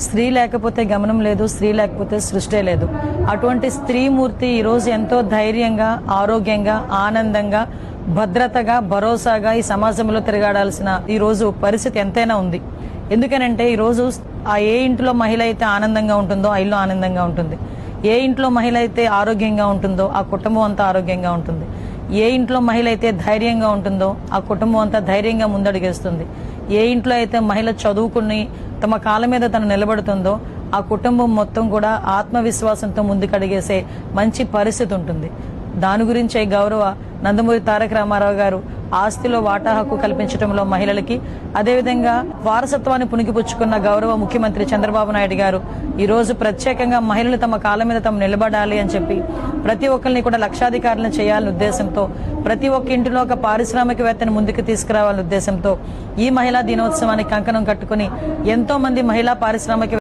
స్త్రీ లేకపోతే గమనం లేదు, స్త్రీ లేకపోతే సృష్టే లేదు. అటువంటి స్త్రీమూర్తి ఈరోజు ఎంతో ధైర్యంగా, ఆరోగ్యంగా, ఆనందంగా, భద్రతగా, భరోసాగా ఈ సమాజంలో తిరగాడాల్సిన ఈరోజు పరిస్థితి ఎంతైనా ఉంది. ఎందుకనంటే ఈరోజు ఏ ఇంట్లో మహిళ అయితే ఆనందంగా ఉంటుందో ఆ ఇల్లు ఆనందంగా ఉంటుంది. ఏ ఇంట్లో మహిళ అయితే ఆరోగ్యంగా ఉంటుందో ఆ కుటుంబం అంతా ఆరోగ్యంగా ఉంటుంది. ఏ ఇంట్లో మహిళ అయితే ధైర్యంగా ఉంటుందో ఆ కుటుంబం అంతా ధైర్యంగా ముందడుగేస్తుంది. ఏ ఇంట్లో అయితే మహిళ చదువుకుని తమ కాళ్ళ మీద తను నిలబడుతుందో ఆ కుటుంబం మొత్తం కూడా ఆత్మవిశ్వాసంతో ముందుకడిగేసే మంచి పరిస్థితి ఉంటుంది. దాని గురించే గౌరవ నందమూరి తారక రామారావు గారు ఆస్తిలో వాటా హక్కు కల్పించడంలో మహిళలకి, అదేవిధంగా వారసత్వాన్ని పుణికిపుచ్చుకున్న గౌరవ ముఖ్యమంత్రి చంద్రబాబు నాయుడు గారు ఈరోజు ప్రత్యేకంగా మహిళలు తమ కాళ్ళ మీద తమ నిలబడాలి అని చెప్పి ప్రతి ఒక్కరిని కూడా లక్షాధికారులను చేయాలనే ఉద్దేశంతో, ప్రతి ఒక్క ఇంటిలో ఒక పారిశ్రామికవేత్తను ముందుకు తీసుకురావాలనే ఉద్దేశంతో ఈ మహిళా దినోత్సవానికి కంకణం కట్టుకుని ఎంతో మంది మహిళా పారిశ్రామిక